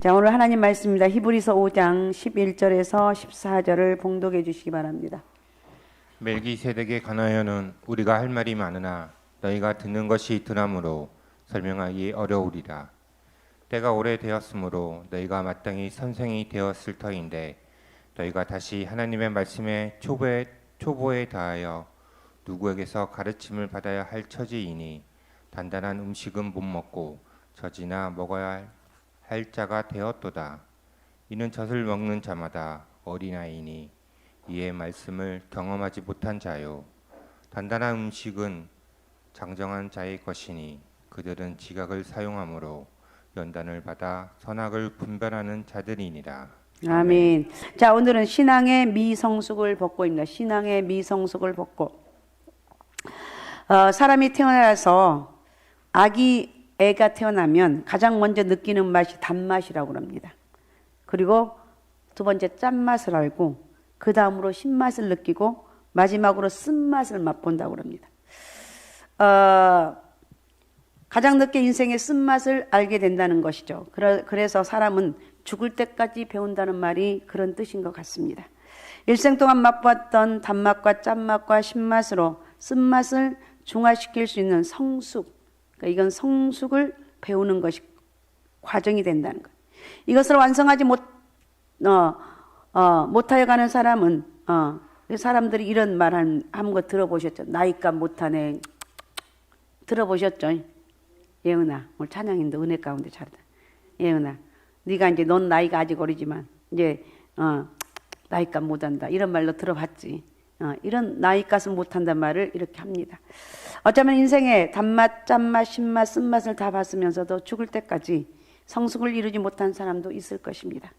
자, 오늘 하나님 말씀입니다. 히브리서 5장 11절에서 14절을 봉독해 주시기 바랍니다. 멜기세덱에 관하여는 우리가 할 말이 많으나 너희가 듣는 것이 덜하므로 설명하기 어려우리라. 때가 오래되었으므로 너희가 마땅히 선생이 되었을 터인데 너희가 다시 하나님의 말씀에 초보에 다하여 누구에게서 가르침을 받아야 할 처지이니 단단한 음식은 못 먹고 젖이나 먹어야 할 자가 되었도다. 이는 젖을 먹는 자마다 어린아이니 이의 말씀을 경험하지 못한 자요. 단단한 음식은 장정한 자의 것이니 그들은 지각을 사용하므로 연단을 받아 선악을 분별하는 자들이니라. 아멘. 자, 오늘은 신앙의 미성숙을 벗고입니다. 신앙의 미성숙을 벗고. 사람이 태어나서 애가 태어나면 가장 먼저 느끼는 맛이 단맛이라고 합니다. 그리고 두 번째 짠맛을 알고 그 다음으로 신맛을 느끼고 마지막으로 쓴맛을 맛본다고 합니다. 가장 늦게 인생의 쓴맛을 알게 된다는 것이죠. 그래서 사람은 죽을 때까지 배운다는 말이 그런 뜻인 것 같습니다. 일생 동안 맛보았던 단맛과 짠맛과 신맛으로 쓴맛을 중화시킬 수 있는 성숙, 그러니까 이건 성숙을 배우는 것이 과정이 된다는 것. 이것을 완성하지 못하여 가는 사람은 사람들이 이런 말 한 거 들어보셨죠? 나이값 못하네. 들어보셨죠? 예은아, 오늘 찬양인데 은혜 가운데 잘다. 예은아, 네가 이제 넌 나이가 아직 어리지만 이제 나이값 못한다. 이런 말로 들어봤지. 이런 나이값은 못한단 말을 이렇게 합니다. 어쩌면 인생의 단맛, 짠맛, 신맛, 쓴맛을 다 봤으면서도 죽을 때까지 성숙을 이루지 못한 사람도 있을 것입니다.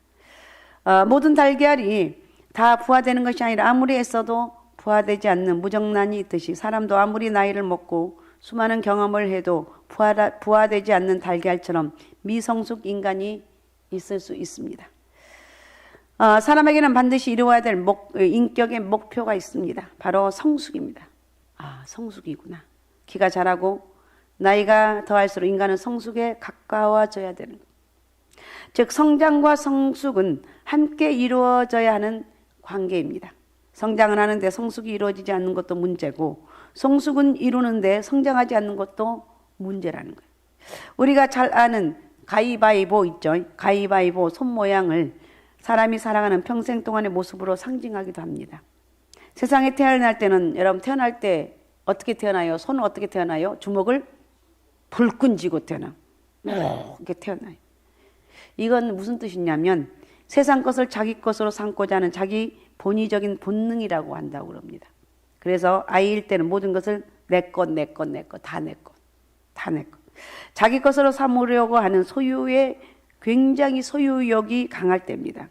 모든 달걀이 다 부화되는 것이 아니라 아무리 애써도 부화되지 않는 무정란이 있듯이 사람도 아무리 나이를 먹고 수많은 경험을 해도 부화되지 않는 달걀처럼 미성숙 인간이 있을 수 있습니다. 사람에게는 반드시 이루어야 될 인격의 목표가 있습니다. 바로 성숙입니다. 성숙이구나. 키가 자라고 나이가 더할수록 인간은 성숙에 가까워져야 되는 것. 즉 성장과 성숙은 함께 이루어져야 하는 관계입니다. 성장을 하는데 성숙이 이루어지지 않는 것도 문제고 성숙은 이루는데 성장하지 않는 것도 문제라는 거예요. 우리가 잘 아는 가위바위보 있죠. 가위바위보 손 모양을 사람이 살아가는 평생 동안의 모습으로 상징하기도 합니다. 세상에 태어날 때는 여러분 태어날 때 어떻게 태어나요? 손은 어떻게 태어나요? 주먹을 불끈 쥐고 태어나. 이렇게 태어나요. 이건 무슨 뜻이냐면 세상 것을 자기 것으로 삼고자 하는 자기 본의적인 본능이라고 한다고 그럽니다. 그래서 아이일 때는 모든 것을 내 것, 다 내 것. 자기 것으로 삼으려고 하는 굉장히 소유욕이 강할 때입니다.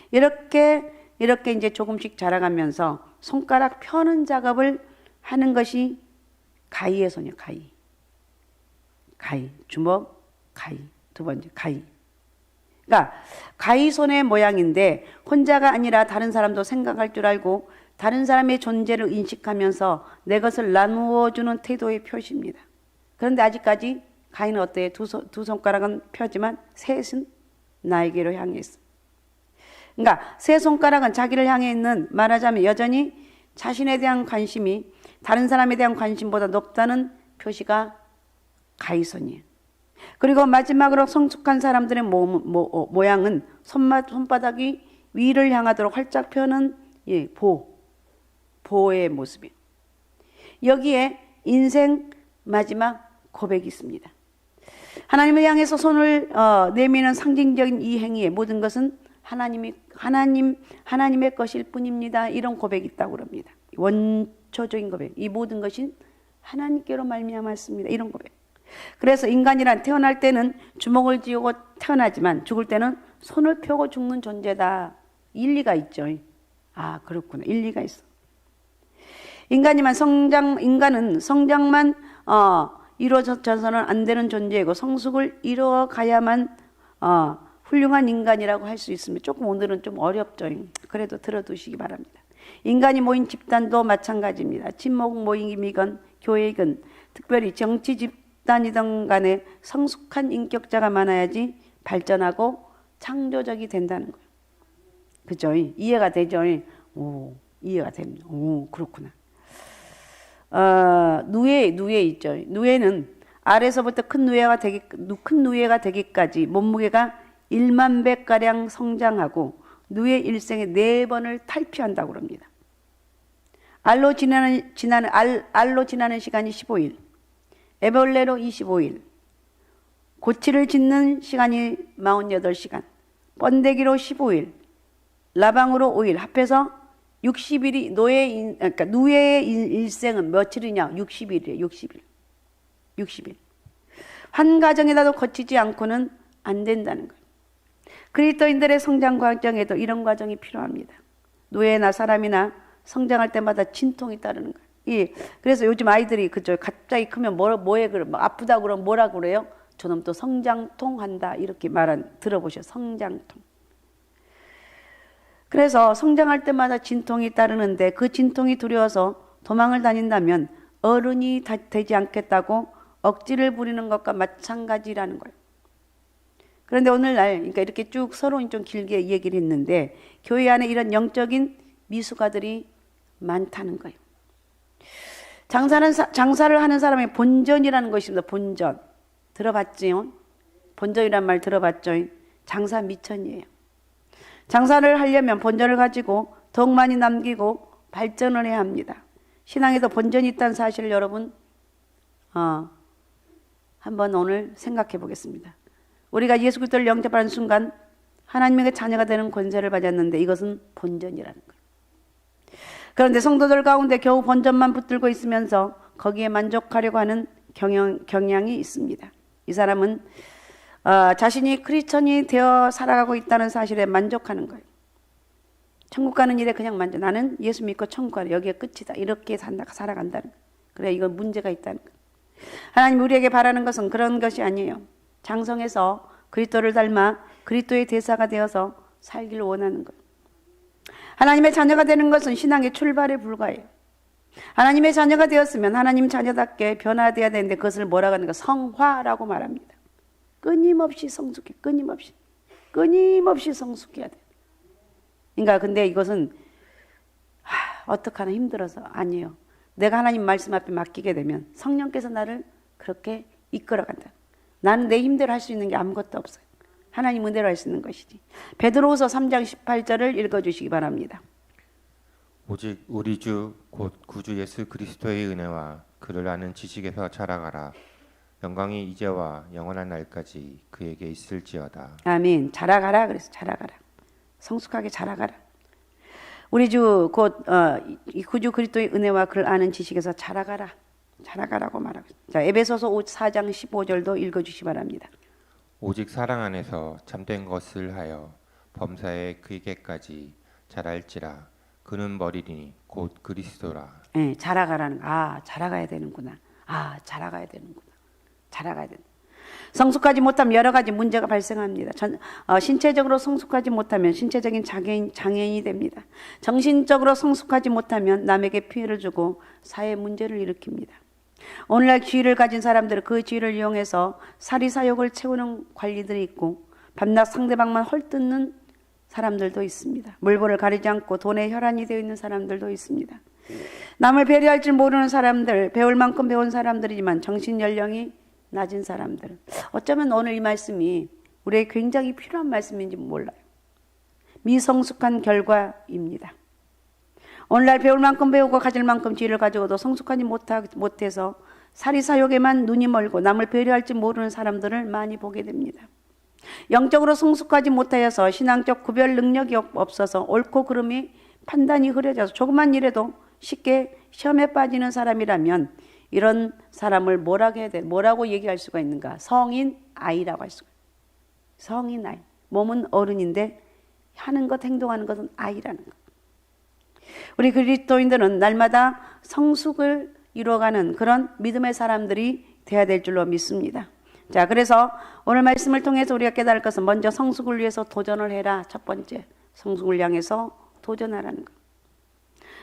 이렇게 이제 조금씩 자라가면서 손가락 펴는 작업을 하는 것이 가위의 손이에요. 가위, 주먹, 가위, 두 번째 가위. 그러니까 가위 손의 모양인데 혼자가 아니라 다른 사람도 생각할 줄 알고 다른 사람의 존재를 인식하면서 내 것을 나누어 주는 태도의 표시입니다. 그런데 아직까지 가위는 어때요? 두 손가락은 펴지만 셋은 나에게로 향해 있어. 그러니까 세 손가락은 자기를 향해 있는, 말하자면 여전히 자신에 대한 관심이 다른 사람에 대한 관심보다 높다는 표시가 가위손이에요. 그리고 마지막으로 성숙한 사람들의 모양은 손바닥이 위를 향하도록 활짝 펴는 보의 모습이에요. 여기에 인생 마지막 고백이 있습니다. 하나님을 향해서 손을 내미는 상징적인 이 행위의 모든 것은 하나님의 것일 뿐입니다. 이런 고백이 있다고 합니다. 원초적인 고백. 이 모든 것이 하나님께로 말미암았습니다. 이런 고백. 그래서 인간이란 태어날 때는 주먹을 쥐고 태어나지만 죽을 때는 손을 펴고 죽는 존재다. 일리가 있죠. 그렇구나. 일리가 있어. 인간은 성장만 이루어져서는 안 되는 존재이고 성숙을 이루어 가야만 훌륭한 인간이라고 할 수 있습니다. 조금 오늘은 좀 어렵죠. 그래도 들어두시기 바랍니다. 인간이 모인 집단도 마찬가지입니다. 친목 모임이건 교회이건 특별히 정치 집단이든 간에 성숙한 인격자가 많아야지 발전하고 창조적이 된다는 거예요. 그죠? 이해가 되죠? 오, 이해가 됩니다. 오, 그렇구나. 누에 있죠. 누에는 알에서부터 큰 누에가 되기까지 몸무게가 1만 배가량 성장하고 누에 일생에 4번을 탈피한다고 합니다. 알로 지나는 시간이 15일, 애벌레로 25일, 고치를 짓는 시간이 48시간, 번데기로 15일, 라방으로 5일, 합해서 60일이 그러니까 누에의 일생은 며칠이냐? 60일이에요. 60일. 한 가정에라도 거치지 않고는 안 된다는 거예요. 그리스도인들의 성장 과정에도 이런 과정이 필요합니다. 노예나 사람이나 성장할 때마다 진통이 따르는 거예요. 그래서 요즘 아이들이 그죠? 갑자기 크면 뭐에 그래? 아프다 그러면 뭐라 그래요? 저놈 또 성장통 한다 이렇게 들어보셔. 성장통. 그래서 성장할 때마다 진통이 따르는데 그 진통이 두려워서 도망을 다닌다면 어른이 되지 않겠다고 억지를 부리는 것과 마찬가지라는 거예요. 그런데 오늘날 그러니까 이렇게 쭉 서론이 좀 길게 얘기를 했는데 교회 안에 이런 영적인 미숙아들이 많다는 거예요. 장사를 하는 사람의 본전이라는 것이 있습니다. 본전. 들어봤지요? 본전이란 말 들어봤죠? 장사 미천이에요. 장사를 하려면 본전을 가지고 더욱 많이 남기고 발전을 해야 합니다. 신앙에도 본전이 있다는 사실을 여러분 한번 오늘 생각해 보겠습니다. 우리가 예수 그리스도를 영접하는 순간 하나님의 자녀가 되는 권세를 받았는데 이것은 본전이라는 거예요. 그런데 성도들 가운데 겨우 본전만 붙들고 있으면서 거기에 만족하려고 하는 경향이 있습니다. 이 사람은 자신이 크리스천이 되어 살아가고 있다는 사실에 만족하는 거예요. 천국 가는 일에 그냥 나는 예수 믿고 천국 가라. 여기에 끝이다. 이렇게 살아간다는 거예요. 그래, 이건 문제가 있다는 거예요. 하나님 우리에게 바라는 것은 그런 것이 아니에요. 장성해서 그리스도를 닮아 그리스도의 대사가 되어서 살기를 원하는 거예요. 하나님의 자녀가 되는 것은 신앙의 출발에 불과해요. 하나님의 자녀가 되었으면 하나님 자녀답게 변화되어야 되는데 그것을 뭐라고 하는가? 성화라고 말합니다. 끊임없이 성숙해. 끊임없이 성숙해야 돼. 그러니까 근데 이것은 어떡하나 힘들어서 아니에요. 내가 하나님 말씀 앞에 맡기게 되면 성령께서 나를 그렇게 이끌어간다. 나는 내 힘대로 할 수 있는 게 아무것도 없어요. 하나님 은혜로 할 수 있는 것이지. 베드로후서 3장 18절을 읽어주시기 바랍니다. 오직 우리 주 곧 구주 예수 그리스도의 은혜와 그를 아는 지식에서 자라가라. 영광이 이제와 영원한 날까지 그에게 있을지어다. 아멘. 자라가라. 그래서 자라가라. 성숙하게 자라가라. 우리 주 곧 구주 그리스도의 은혜와 그를 아는 지식에서 자라가라. 자라가라고 말하고 있습니다. 자, 에베소서 4장 15절도 읽어주시기 바랍니다. 오직 사랑 안에서 참된 것을 하여 범사에 그에게까지 자랄지라. 그는 머리니 곧 그리스도라. 네, 자라가라는 거. 자라가야 되는구나. 자라가야 되는구나. 자라가야 된다. 성숙하지 못하면 여러 가지 문제가 발생합니다. 신체적으로 성숙하지 못하면 신체적인 장애인이 됩니다. 정신적으로 성숙하지 못하면 남에게 피해를 주고 사회 문제를 일으킵니다. 오늘날 지위를 가진 사람들은 그 지위를 이용해서 사리사욕을 채우는 관리들이 있고 밤낮 상대방만 헐뜯는 사람들도 있습니다. 물보를 가리지 않고 돈에 혈안이 되어 있는 사람들도 있습니다. 남을 배려할 줄 모르는 사람들, 배울 만큼 배운 사람들이지만 정신 연령이 낮은 사람들. 어쩌면 오늘 이 말씀이 우리에게 굉장히 필요한 말씀인지 몰라요. 미성숙한 결과입니다. 오늘날 배울 만큼 배우고 가질 만큼 지혜를 가지고도 성숙하지 못해서 사리사욕에만 눈이 멀고 남을 배려할 줄 모르는 사람들을 많이 보게 됩니다. 영적으로 성숙하지 못하여서 신앙적 구별 능력이 없어서 옳고 그름이 판단이 흐려져서 조금만 일해도 쉽게 시험에 빠지는 사람이라면 이런 사람을 뭐라고 얘기할 수가 있는가? 성인 아이라고 할 수가 있어요. 성인 아이. 몸은 어른인데 하는 것, 행동하는 것은 아이라는 것. 우리 그리스도인들은 날마다 성숙을 이루어가는 그런 믿음의 사람들이 돼야 될 줄로 믿습니다. 자, 그래서 오늘 말씀을 통해서 우리가 깨달을 것은 먼저 성숙을 위해서 도전을 해라. 첫 번째, 성숙을 향해서 도전하라는 것.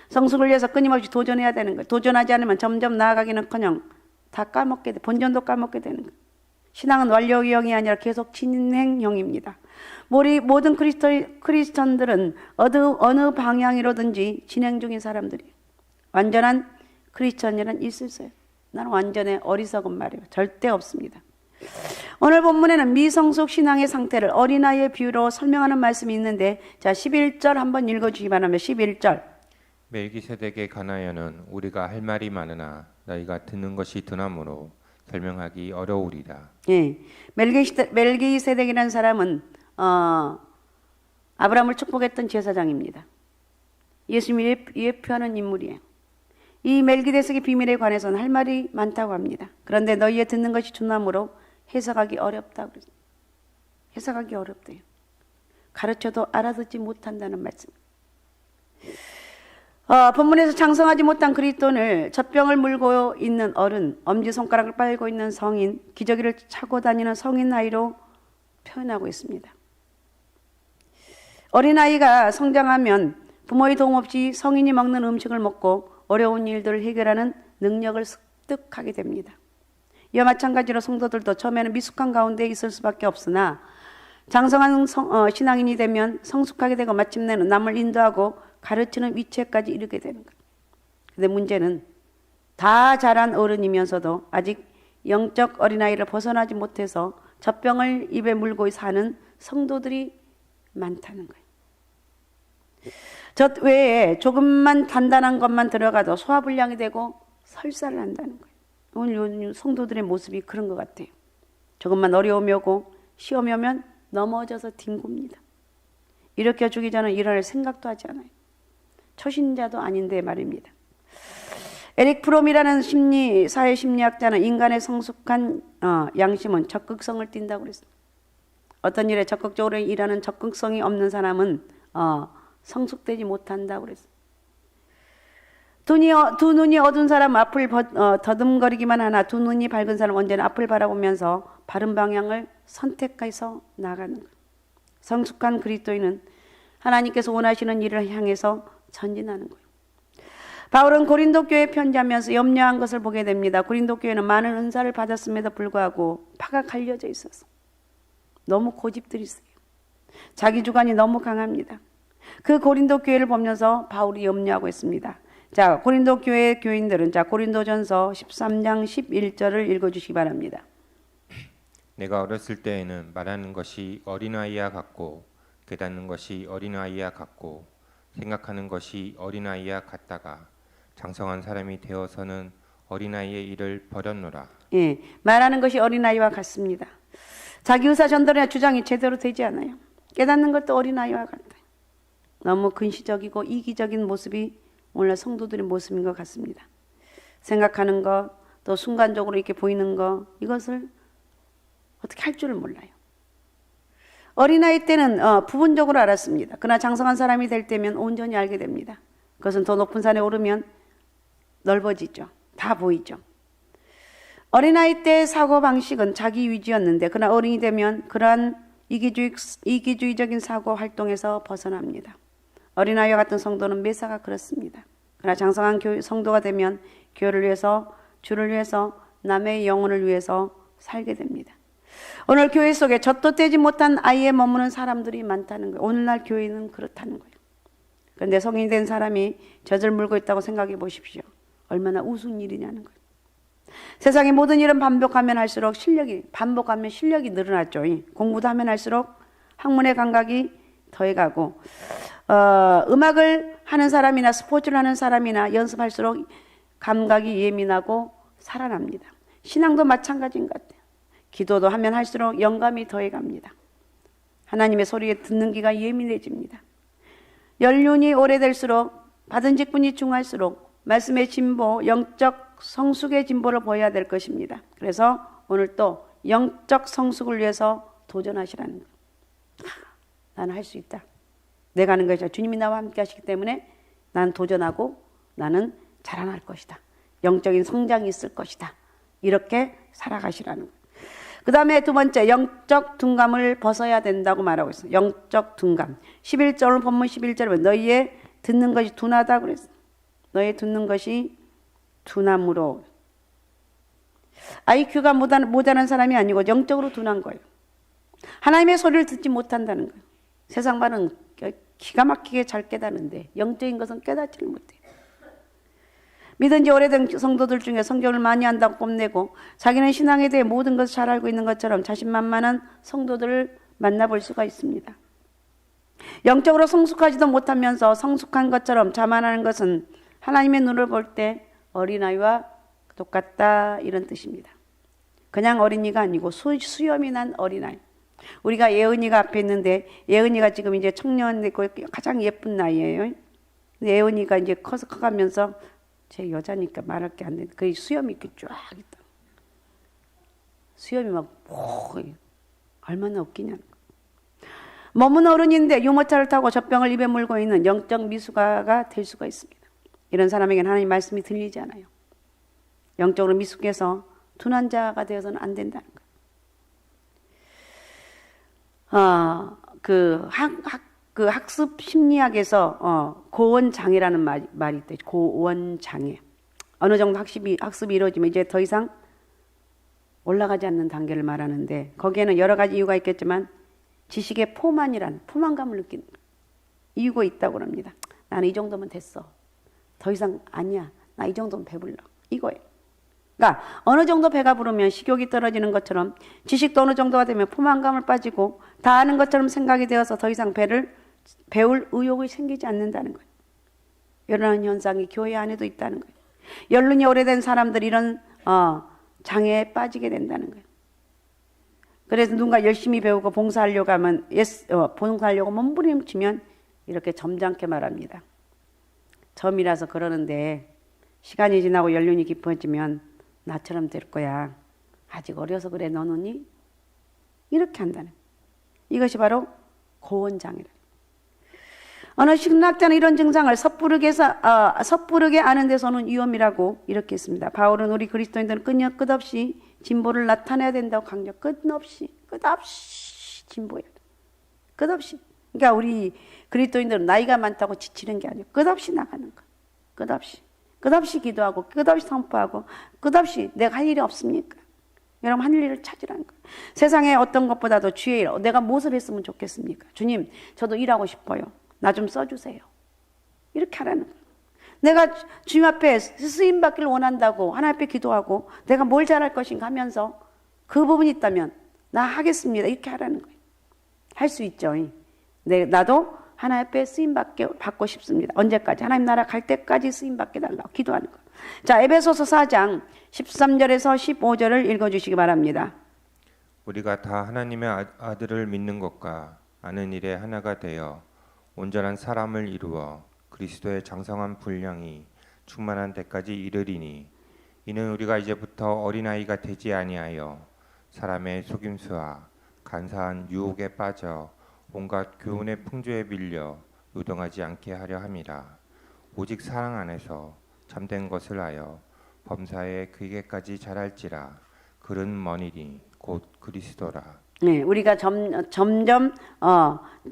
성숙을 위해서 끊임없이 도전해야 되는 거예요. 도전하지 않으면 점점 나아가기는커녕 다 까먹게 돼. 본전도 까먹게 되는 거예요. 신앙은 완료형이 아니라 계속 진행형입니다. 모든 크리스천들은 어느 방향이로든지 진행 중인 사람들이에요. 완전한 크리스천이란 있으세요? 나는 완전히 어리석은 말이에요. 절대 없습니다. 오늘 본문에는 미성숙 신앙의 상태를 어린아이의 비유로 설명하는 말씀이 있는데, 자, 11절 한번 읽어주시기 바랍니다. 11절. 멜기세덱에 관하여는 우리가 할 말이 많으나 너희가 듣는 것이 드나무로 설명하기 어려우리라. 예, 멜기세덱이라는 사람은 아브라함을 축복했던 제사장입니다. 예수님이 예표하는 인물이에요. 이 멜기세덱의 비밀에 관해서는 할 말이 많다고 합니다. 그런데 너희의 듣는 것이 두나무로 해석하기 어렵다고 그랬어요. 해석하기 어렵대요. 가르쳐도 알아듣지 못한다는 말씀. 본문에서 장성하지 못한 그리스도인을 젖병을 물고 있는 어른, 엄지손가락을 빨고 있는 성인, 기저귀를 차고 다니는 성인 나이로 표현하고 있습니다. 어린아이가 성장하면 부모의 도움 없이 성인이 먹는 음식을 먹고 어려운 일들을 해결하는 능력을 습득하게 됩니다. 이와 마찬가지로 성도들도 처음에는 미숙한 가운데 있을 수밖에 없으나 장성한 신앙인이 되면 성숙하게 되고 마침내는 남을 인도하고 가르치는 위치에까지 이르게 되는 거예요. 근데 문제는 다 자란 어른이면서도 아직 영적 어린아이를 벗어나지 못해서 젖병을 입에 물고 사는 성도들이 많다는 거예요. 젖 외에 조금만 단단한 것만 들어가도 소화불량이 되고 설사를 한다는 거예요. 오늘 요즘 성도들의 모습이 그런 것 같아요. 조금만 어려움이 오고 시험이 오면 넘어져서 뒹굽니다. 일으켜 주기 전에 일어날 생각도 하지 않아요. 초신자도 아닌데 말입니다. 에릭 프롬이라는 사회 심리학자는 인간의 성숙한 양심은 적극성을 띈다고 그랬어요. 어떤 일에 적극적으로 일하는 적극성이 없는 사람은 성숙되지 못한다고 그랬어요. 두 눈이 어두운 사람 앞을 더듬거리기만 하나 두 눈이 밝은 사람 언제나 앞을 바라보면서 바른 방향을 선택해서 나가는 거예요. 성숙한 그리스도인은 하나님께서 원하시는 일을 향해서 전진하는 거예요. 바울은 고린도 교회에 편지하면서 염려한 것을 보게 됩니다. 고린도 교회는 많은 은사를 받았음에도 불구하고 파가 갈려져 있어서 너무 고집들이 있어요. 자기 주관이 너무 강합니다. 그 고린도 교회를 보면서 바울이 염려하고 있습니다. 자, 고린도 교회 교인들은 고린도전서 13장 11절을 읽어주시기 바랍니다. 내가 어렸을 때에는 말하는 것이 어린아이와 같고 깨닫는 것이 어린아이와 같고 생각하는 것이 어린아이와 같다가 장성한 사람이 되어서는 어린아이의 일을 버렸노라. 예, 말하는 것이 어린아이와 같습니다. 자기 의사 전달이나 주장이 제대로 되지 않아요. 깨닫는 것도 어린아이와 같아요. 너무 근시적이고 이기적인 모습이 오늘 성도들의 모습인 것 같습니다. 생각하는 것, 또 순간적으로 이렇게 보이는 것, 이것을 어떻게 할 줄을 몰라요. 어린아이 때는 부분적으로 알았습니다. 그러나 장성한 사람이 될 때면 온전히 알게 됩니다. 그것은 더 높은 산에 오르면 넓어지죠. 다 보이죠. 어린아이 때 사고방식은 자기 위주였는데 그러나 어른이 되면 그러한 이기주의적인 사고 활동에서 벗어납니다. 어린아이와 같은 성도는 매사가 그렇습니다. 그러나 장성한 성도가 되면 교회를 위해서, 주를 위해서, 남의 영혼을 위해서 살게 됩니다. 오늘 교회 속에 젖도 떼지 못한 아이에 머무는 사람들이 많다는 거예요. 오늘날 교회는 그렇다는 거예요. 그런데 성인이 된 사람이 젖을 물고 있다고 생각해 보십시오. 얼마나 우스운 일이냐는 거예요. 세상의 모든 일은 반복하면 실력이 늘어났죠. 공부도 하면 할수록 학문의 감각이 더해가고 음악을 하는 사람이나 스포츠를 하는 사람이나 연습할수록 감각이 예민하고 살아납니다. 신앙도 마찬가지인 것 같아요. 기도도 하면 할수록 영감이 더해갑니다. 하나님의 소리에 듣는 귀가 예민해집니다. 연륜이 오래될수록 받은 직분이 중할수록 말씀의 진보, 영적 성숙의 진보를 보여야 될 것입니다. 그래서 오늘 또 영적 성숙을 위해서 도전하시라는 거예요. 나는 할 수 있다. 내가 하는 것이다. 주님이 나와 함께 하시기 때문에 나는 도전하고 나는 자라날 것이다. 영적인 성장이 있을 것이다. 이렇게 살아가시라는 거예요. 그 다음에 두 번째, 영적 둔감을 벗어야 된다고 말하고 있어요. 영적 둔감. 11절, 본문 11절에 너희의 듣는 것이 둔하다고 그랬어요. 너희 듣는 것이 둔함으로. IQ가 모자란 사람이 아니고 영적으로 둔한 거예요. 하나님의 소리를 듣지 못한다는 거예요. 세상 말은 기가 막히게 잘 깨닫는데 영적인 것은 깨닫지를 못해요. 믿은 지 오래된 성도들 중에 성경을 많이 한다고 뽐내고 자기는 신앙에 대해 모든 것을 잘 알고 있는 것처럼 자신만만한 성도들을 만나볼 수가 있습니다. 영적으로 성숙하지도 못하면서 성숙한 것처럼 자만하는 것은 하나님의 눈을 볼 때 어린아이와 똑같다, 이런 뜻입니다. 그냥 어린이가 아니고 수염이 난 어린아이. 우리가 예은이가 앞에 있는데 예은이가 지금 이제 청년 되고 가장 예쁜 나이예요. 예은이가 이제 커가면서 제 여자니까 말할 게 안 되는데 그 수염이 이렇게 쫙 있다. 수염이 막 얼마나 웃기냐는 거. 머문 어른인데 유모차를 타고 젖병을 입에 물고 있는 영적 미숙아가 될 수가 있습니다. 이런 사람에게는 하나님 말씀이 들리지 않아요. 영적으로 미숙해서 둔한 자가 되어서는 안 된다는 거예요. 학습 심리학에서 고원장애라는 말이 있대요. 고원장애. 어느 정도 학습이 이루어지면 이제 더 이상 올라가지 않는 단계를 말하는데 거기에는 여러 가지 이유가 있겠지만 지식의 포만감을 느끼는 이유가 있다고 합니다. 나는 이 정도면 됐어. 더 이상 아니야. 나 이 정도면 배불러. 이거예요. 그러니까 어느 정도 배가 부르면 식욕이 떨어지는 것처럼 지식도 어느 정도가 되면 포만감을 빠지고 다 아는 것처럼 생각이 되어서 더 이상 배울 의욕이 생기지 않는다는 거예요. 이런 현상이 교회 안에도 있다는 거예요. 연륜이 오래된 사람들이 이런 장애에 빠지게 된다는 거예요. 그래서 누군가 열심히 배우고 봉사하려고 하면 봉사하려고 몸부림치면 이렇게 점잖게 말합니다. 점이라서 그러는데 시간이 지나고 연륜이 깊어지면 나처럼 될 거야. 아직 어려서 그래 너는 이렇게 한다는 거예요. 이것이 바로 고원장애다. 어느 신학자는 이런 증상을 섣부르게 아는 데서는 위험이라고 이렇게 했습니다. 바울은 우리 그리스도인들은 끝없이 진보를 나타내야 된다고 강조. 끝없이 진보해야 돼. 끝없이. 그러니까 우리 그리스도인들은 나이가 많다고 지치는 게 아니에요. 끝없이 나가는 거. 끝없이 기도하고 끝없이 선포하고 끝없이 내가 할 일이 없습니까? 여러분 할 일을 찾으라는 거예요. 세상에 어떤 것보다도 주의 일, 내가 무엇을 했으면 좋겠습니까? 주님, 저도 일하고 싶어요. 나 좀 써주세요. 이렇게 하라는 거예요. 내가 주님 앞에 쓰임 받기를 원한다고 하나님 앞에 기도하고 내가 뭘 잘할 것인가 하면서 그 부분이 있다면 나 하겠습니다. 이렇게 하라는 거예요. 할 수 있죠. 나도 하나님 앞에 쓰임 받고 싶습니다. 언제까지? 하나님 나라 갈 때까지 쓰임 받게 달라고 기도하는 거예요. 자, 에베소서 4장 13절에서 15절을 읽어주시기 바랍니다. 우리가 다 하나님의 아들을 믿는 것과 아는 일에 하나가 되어 온전한 사람을 이루어 그리스도의 장성한 분량이 충만한 데까지 이르리니 이는 우리가 이제부터 어린아이가 되지 아니하여 사람의 속임수와 간사한 유혹에 빠져 온갖 교훈의 풍조에 밀려 요동하지 않게 하려 함이라. 오직 사랑 안에서 참된 것을 하여 범사에 그에게까지 자랄지라. 그는 머니니 곧 그리스도라. 네, 우리가 점점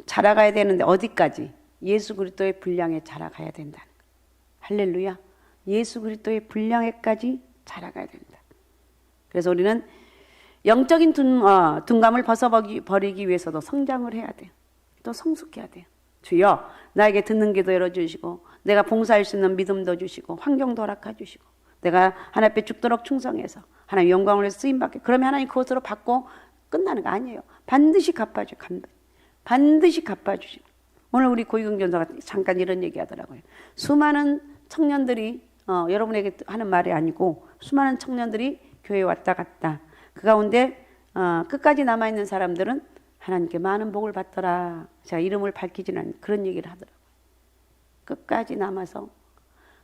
자라가야 되는데 어디까지? 예수 그리스도의 분량에 자라가야 된다는 거예요. 할렐루야. 예수 그리스도의 분량에까지 자라가야 된다. 그래서 우리는 영적인 둔감을 벗어버리기 위해서도 성장을 해야 돼요. 또 성숙해야 돼요. 주여 나에게 듣는 귀도 열어주시고 내가 봉사할 수 있는 믿음도 주시고 환경도 허락해 주시고 내가 하나님 앞에 죽도록 충성해서 하나님 영광을 위해서 쓰임받게. 그러면 하나님 그것으로 받고 끝나는 거 아니에요. 반드시 갚아줘요. 반드시 갚아주시고. 오늘 우리 고희경 전사가 잠깐 이런 얘기 하더라고요. 수많은 청년들이 여러분에게 하는 말이 아니고 수많은 청년들이 교회에 왔다 갔다. 그 가운데 끝까지 남아있는 사람들은 하나님께 많은 복을 받더라. 제가 이름을 밝히지는 않는 그런 얘기를 하더라고요. 끝까지 남아서.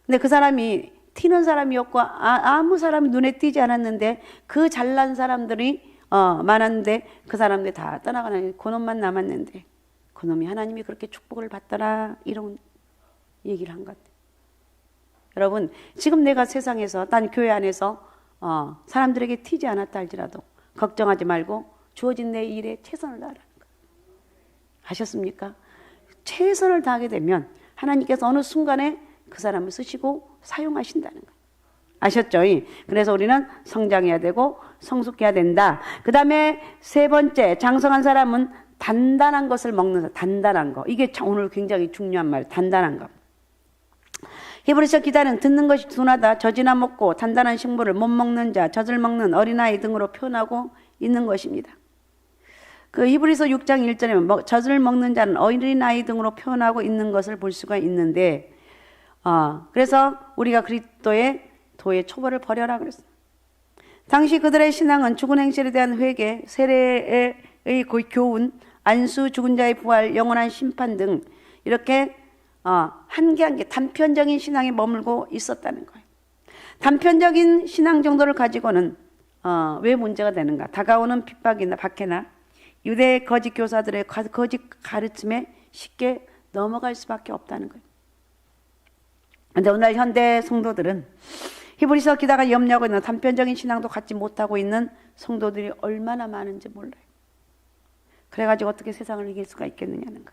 근데 그 사람이 튀는 사람이었고 아무 사람이 눈에 띄지 않았는데 그 잘난 사람들이 많았는데 그 사람들 다 떠나가는 그놈만 남았는데 그놈이 하나님이 그렇게 축복을 받더라. 이런 얘기를 한 것 같아요. 여러분 지금 내가 세상에서 난 교회 안에서 사람들에게 튀지 않았다 할지라도 걱정하지 말고 주어진 내 일에 최선을 다하라는 거예요. 아셨습니까? 최선을 다하게 되면 하나님께서 어느 순간에 그 사람을 쓰시고 사용하신다는 거예요. 아셨죠? 그래서 우리는 성장해야 되고 성숙해야 된다. 그 다음에 세 번째, 장성한 사람은 단단한 것을 먹는, 단단한 거. 이게 오늘 굉장히 중요한 말, 단단한 거. 히브리서 기자는 듣는 것이 둔하다, 젖이나 먹고 단단한 식물을 못 먹는 자, 젖을 먹는 어린아이 등으로 표현하고 있는 것입니다. 그 히브리서 6장 1절에 젖을 먹는 자는 어린아이 등으로 표현하고 있는 것을 볼 수가 있는데, 그래서 우리가 그리스도의 도의 초벌을 버려라 그랬어요. 당시 그들의 신앙은 죽은 행실에 대한 회개, 세례의 교훈, 안수, 죽은 자의 부활, 영원한 심판 등 이렇게 한 개 한 개 단편적인 신앙에 머물고 있었다는 거예요. 단편적인 신앙 정도를 가지고는 왜 문제가 되는가? 다가오는 핍박이나 박해나 유대 거짓 교사들의 거짓 가르침에 쉽게 넘어갈 수밖에 없다는 거예요. 그런데 오늘 현대 성도들은 히브리서 기자가 염려하고 있는 단편적인 신앙도 갖지 못하고 있는 성도들이 얼마나 많은지 몰라요. 그래가지고 어떻게 세상을 이길 수가 있겠느냐는 거.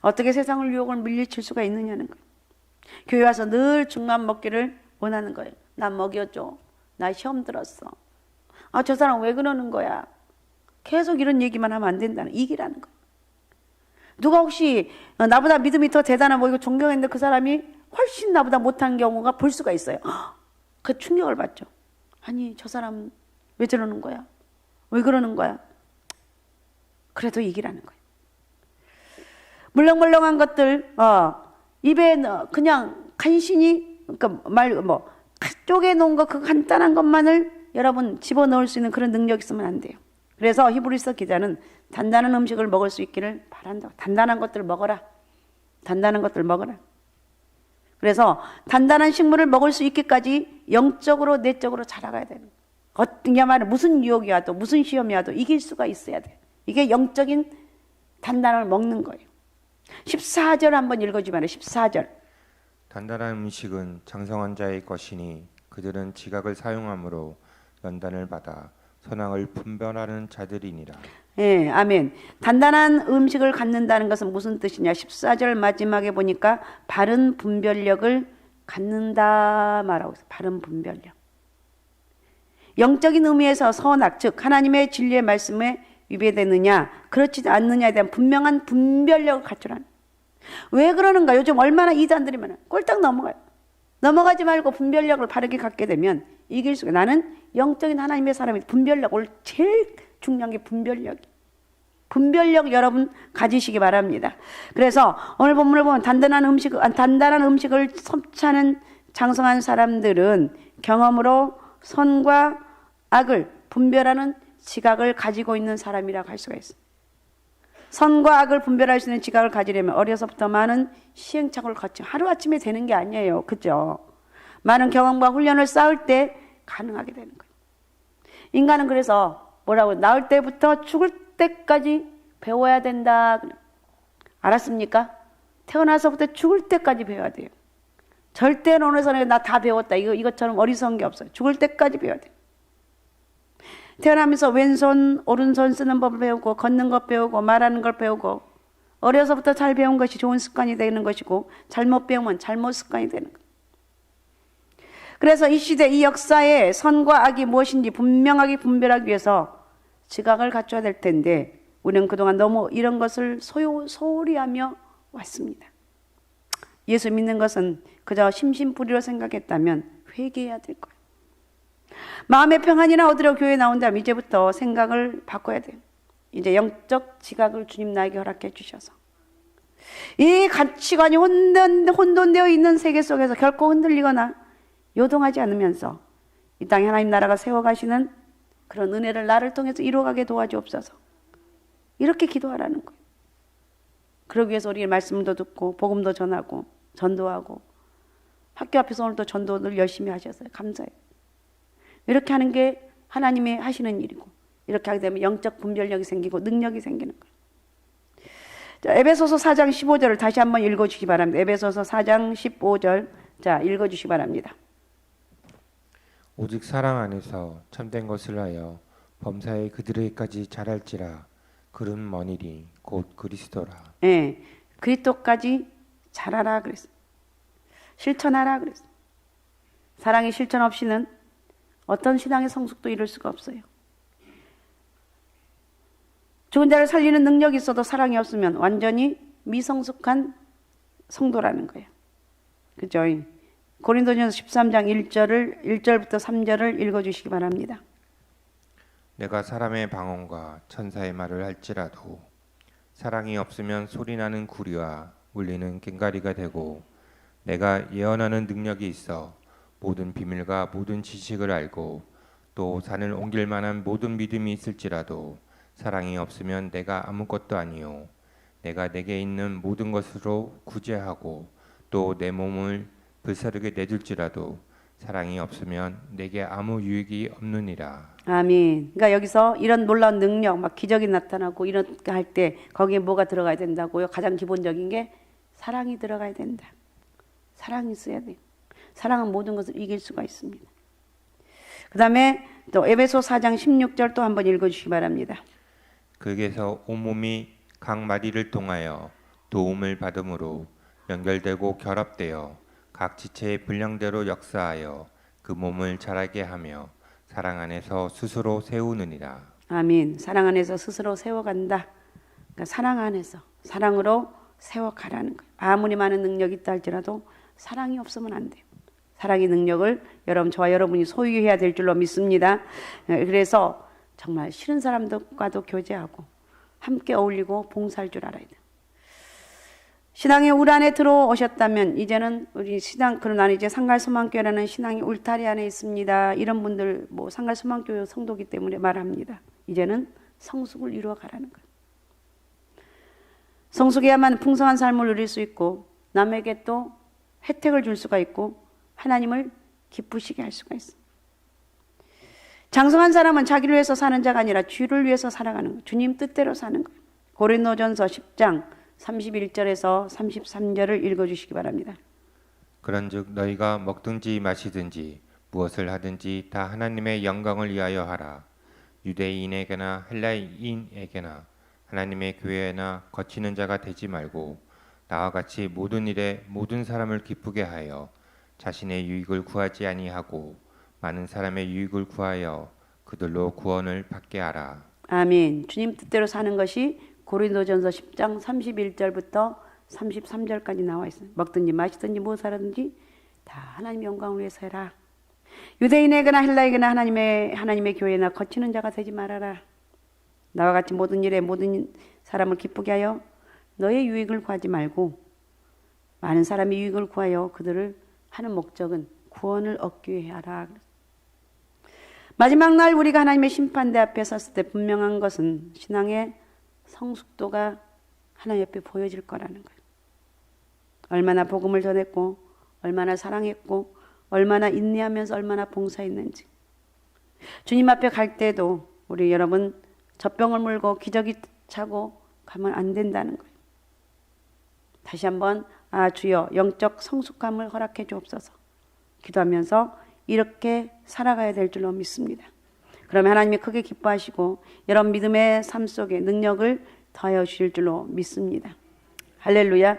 어떻게 세상을 유혹을 물리칠 수가 있느냐는 거. 교회 와서 늘 죽만 먹기를 원하는 거예요. 나 먹여줘. 나 시험 들었어. 저 사람 왜 그러는 거야. 계속 이런 얘기만 하면 안 된다는, 이기라는 거예요. 누가 혹시 나보다 믿음이 더 대단한 이거 존경했는데 그 사람이 훨씬 나보다 못한 경우가 볼 수가 있어요. 그 충격을 받죠. 아니 저 사람 왜 저러는 거야? 왜 그러는 거야? 그래도 이기라는 거예요. 물렁물렁한 것들 입에 그냥 간신히 그러니까 쪼개 놓은 거 그 간단한 것만을 여러분 집어넣을 수 있는 그런 능력이 있으면 안 돼요. 그래서 히브리서 기자는 단단한 음식을 먹을 수 있기를 바란다. 단단한 것들을 먹어라. 단단한 것들을 먹어라. 그래서 단단한 식물을 먹을 수 있기까지 영적으로 내적으로 자라가야 되는 거예요. 어떻게 말하면 무슨 유혹이 와도 무슨 시험이 와도 이길 수가 있어야 돼요. 이게 영적인 단단함을 먹는 거예요. 14절 한번 읽어주지 말아요. 14절. 단단한 음식은 장성한 자의 것이니 그들은 지각을 사용함으로 연단을 받아 선악을 분별하는 자들이니라. 예, 아멘. 단단한 음식을 갖는다는 것은 무슨 뜻이냐? 14절 마지막에 보니까 바른 분별력을 갖는다 말하고 있어요. 바른 분별력. 영적인 의미에서 선악, 즉 하나님의 진리의 말씀에 위배되느냐 그렇지 않느냐에 대한 분명한 분별력을 갖추라는. 왜 그러는가? 요즘 얼마나 이단들이 많아요. 꼴딱 넘어가요. 넘어가지 말고 분별력을 바르게 갖게 되면 이길 수가. 나는 영적인 하나님의 사람이 분별력을 제일 중요한 게 분별력 여러분 가지시기 바랍니다. 그래서 오늘 본문을 보면 단단한 음식을 섭취하는 장성한 사람들은 경험으로 선과 악을 분별하는 지각을 가지고 있는 사람이라고 할 수가 있습니다. 선과 악을 분별할 수 있는 지각을 가지려면 어려서부터 많은 시행착오를 거쳐 하루아침에 되는 게 아니에요. 그죠? 많은 경험과 훈련을 쌓을 때 가능하게 되는 거예요. 인간은 그래서 나올 때부터 죽을 때까지 배워야 된다. 알았습니까? 태어나서부터 죽을 때까지 배워야 돼요. 절대 논에서는 나 다 배웠다. 이것처럼 어리석은 게 없어요. 죽을 때까지 배워야 돼요. 태어나면서 왼손, 오른손 쓰는 법을 배우고 걷는 것 배우고 말하는 걸 배우고 어려서부터 잘 배운 것이 좋은 습관이 되는 것이고 잘못 배우면 잘못 습관이 되는 거예요. 그래서 이 시대, 이 역사에 선과 악이 무엇인지 분명하게 분별하기 위해서 지각을 갖춰야 될 텐데 우리는 그동안 너무 이런 것을 소홀히 하며 왔습니다. 예수 믿는 것은 그저 심심풀이로 생각했다면 회개해야 될 거예요. 마음의 평안이나 얻으려 교회에 나온다면 이제부터 생각을 바꿔야 돼요. 이제 영적 지각을 주님 나에게 허락해 주셔서 이 가치관이 혼돈되어 있는 세계 속에서 결코 흔들리거나 요동하지 않으면서 이 땅에 하나님 나라가 세워가시는 그런 은혜를 나를 통해서 이루어가게 도와주옵소서. 이렇게 기도하라는 거예요. 그러기 위해서 우리 말씀도 듣고 복음도 전하고 전도하고 학교 앞에서 오늘도 전도를 열심히 하셨어요. 감사해요. 이렇게 하는 게 하나님이 하시는 일이고 이렇게 하게 되면 영적 분별력이 생기고 능력이 생기는 거예요. 자, 에베소서 4장 15절을 다시 한번 읽어주시기 바랍니다. 에베소서 4장 15절 자 읽어주시기 바랍니다. 오직 사랑 안에서 참된 것을 하여 범사에 그들에게까지 자랄지라. 그는 머니리 곧 그리스도라. 예, 그리스도까지 자라라 그랬어요. 실천하라 그랬어요. 사랑의 실천 없이는 어떤 신앙의 성숙도 이룰 수가 없어요. 죽은 자를 살리는 능력이 있어도 사랑이 없으면 완전히 미성숙한 성도라는 거예요. 그죠? 고린도전서 13장 1절부터 3절을 읽어주시기 바랍니다. 내가 사람의 방언과 천사의 말을 할지라도 사랑이 없으면 소리나는 구리와 울리는 꽹과리가 되고 내가 예언하는 능력이 있어 모든 비밀과 모든 지식을 알고 또 산을 옮길 만한 모든 믿음이 있을지라도 사랑이 없으면 내가 아무것도 아니요 내가 내게 있는 모든 것으로 구제하고 또 내 몸을 불사르게 내줄지라도 사랑이 없으면 내게 아무 유익이 없느니라. 아멘. 그러니까 여기서 이런 놀라운 능력, 막 기적이 나타나고 이렇게 할 때 거기에 뭐가 들어가야 된다고요? 가장 기본적인 게 사랑이 들어가야 된다. 사랑이 있어야 돼요. 사랑은 모든 것을 이길 수가 있습니다. 그 다음에 또 에베소 4장 16절 또 한번 읽어주시기 바랍니다. 그에게서 온몸이 각 마디를 통하여 도움을 받음으로 연결되고 결합되어 각 지체의 분량대로 역사하여 그 몸을 자라게 하며 사랑 안에서 스스로 세우느니라. 아멘. 사랑 안에서 스스로 세워간다. 그러니까 사랑 안에서 사랑으로 세워가라는 거예요. 아무리 많은 능력이 있다 할지라도 사랑이 없으면 안 돼요. 사랑의 능력을 저와 여러분이 소유해야 될 줄로 믿습니다. 그래서 정말 싫은 사람들과도 교제하고 함께 어울리고 봉사할 줄 알아야 돼요. 신앙의 울 안에 들어오셨다면 이제는 우리 신앙, 그러나 이제 상갈소망교회라는 신앙의 울타리 안에 있습니다. 이런 분들 상갈소망교회 성도기 때문에 말합니다. 이제는 성숙을 이루어 가라는 거예요. 성숙해야만 풍성한 삶을 누릴 수 있고 남에게 또 혜택을 줄 수가 있고 하나님을 기쁘시게 할 수가 있습니다. 장성한 사람은 자기를 위해서 사는 자가 아니라 주를 위해서 살아가는 거예요. 주님 뜻대로 사는 거예요. 고린도전서 10장 31절에서 33절을 읽어주시기 바랍니다. 그런즉 너희가 먹든지 마시든지 무엇을 하든지 다 하나님의 영광을 위하여 하라. 유대인에게나 헬라인에게나 하나님의 교회나 거치는 자가 되지 말고 나와 같이 모든 일에 모든 사람을 기쁘게 하여 자신의 유익을 구하지 아니하고 많은 사람의 유익을 구하여 그들로 구원을 받게 하라. 아멘. 주님 뜻대로 사는 것이 고린도전서 10장 31절부터 33절까지 나와 있어요. 먹든지 마시든지 무엇을 하든지 다 하나님 영광을 위해서 해라. 유대인에게나 헬라에게나 하나님의 교회나 거치는 자가 되지 말아라. 나와 같이 모든 일에 모든 사람을 기쁘게 하여 너의 유익을 구하지 말고 많은 사람의 유익을 구하여 그들을 하는 목적은 구원을 얻기 위해 하라. 마지막 날 우리가 하나님의 심판대 앞에 섰을 때 분명한 것은 신앙의 성숙도가 하나님 옆에 보여질 거라는 거예요. 얼마나 복음을 전했고 얼마나 사랑했고 얼마나 인내하면서 얼마나 봉사했는지. 주님 앞에 갈 때도 우리 여러분 젖병을 물고 기저귀 차고 가면 안 된다는 거예요. 다시 한번 주여 영적 성숙함을 허락해 주옵소서 기도하면서 이렇게 살아가야 될 줄로 믿습니다. 그러면 하나님이 크게 기뻐하시고 여러분 믿음의 삶 속에 능력을 더하여 주실 줄로 믿습니다. 할렐루야.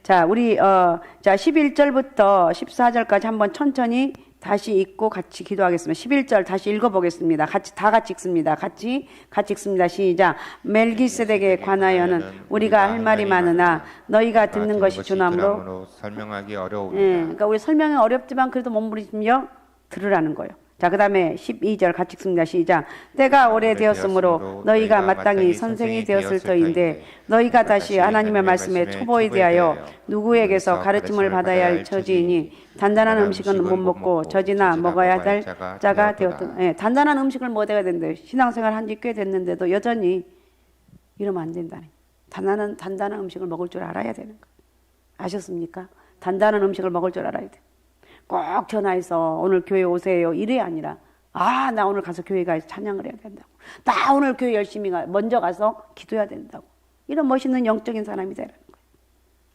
자, 우리 11절부터 14절까지 한번 천천히 다시 읽고 같이 기도하겠습니다. 11절 다시 읽어보겠습니다. 다 같이 읽습니다. 같이 읽습니다. 시작. 멜기세덱에 관하여는 우리가 할 말이 많으나 너희가 듣는 것이 주남으로 설명하기 어려우니라. 그러니까 우리 설명이 어렵지만 그래도 몸부림치며 들으라는 거예요. 자, 그 다음에 12절 같이 읽습니다. 시작. 때가 오래되었으므로 너희가 마땅히 선생이 되었을 터인데 너희가 다시 하나님의 말씀에 초보에 대하여 누구에게서 가르침을 받아야 할 처지이니 단단한 음식은 못 먹고 젖이나 먹어야 할 자가 되었던. 단단한 음식을 먹어야 된대요. 신앙생활 한 지 꽤 됐는데도 여전히 이러면 안 된다니. 단단한 음식을 먹을 줄 알아야 되는 거예요. 아셨습니까? 단단한 음식을 먹을 줄 알아야 돼요. 꼭 전화해서 오늘 교회 오세요 이래 아니라 나 오늘 가서 교회 가서 찬양을 해야 된다고. 나 오늘 교회 열심히 먼저 가서 기도해야 된다고. 이런 멋있는 영적인 사람이 되라는 거예요.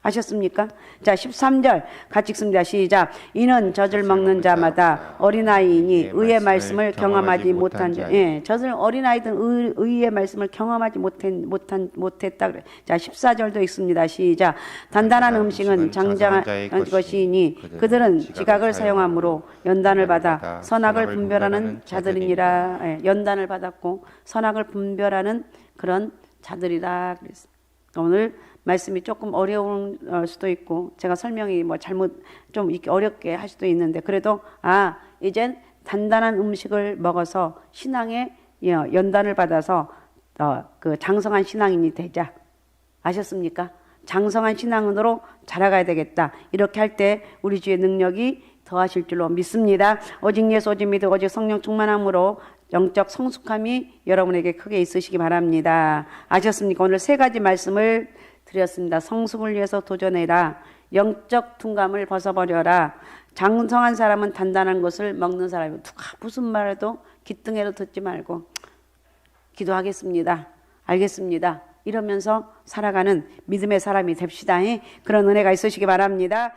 아셨습니까? 자, 13절 같이 읽습니다. 시작. 이는 젖을 먹는 자마다 어린아이이니 의의 말씀을 경험하지 못한 자. 예, 젖을 어린아이든 의의 말씀을 경험하지 못했다 그래. 자, 14절도 읽습니다. 시작. 단단한 음식은 장장한 것이니 그들은 지각을 사용함으로 연단을 받아 선악을 분별하는 자들이니라. 예, 연단을 받았고 선악을 분별하는 그런 자들이라 그랬습니다. 오늘 말씀이 조금 어려울 수도 있고 제가 설명이 뭐 잘못 좀 이렇게 어렵게 할 수도 있는데 그래도 이젠 단단한 음식을 먹어서 신앙에 연단을 받아서 그 장성한 신앙인이 되자. 아셨습니까? 장성한 신앙으로 자라가야 되겠다. 이렇게 할 때 우리 주의 능력이 더하실 줄로 믿습니다. 오직 예수 오직 믿음 오직 성령 충만함으로 영적 성숙함이 여러분에게 크게 있으시기 바랍니다. 아셨습니까? 오늘 세 가지 말씀을 드렸습니다. 성숙을 위해서 도전해라. 영적 둔감을 벗어버려라. 장성한 사람은 단단한 것을 먹는 사람이고 누가 무슨 말해도 귓등에도 듣지 말고 기도하겠습니다. 알겠습니다. 이러면서 살아가는 믿음의 사람이 됩시다. 그런 은혜가 있으시기 바랍니다.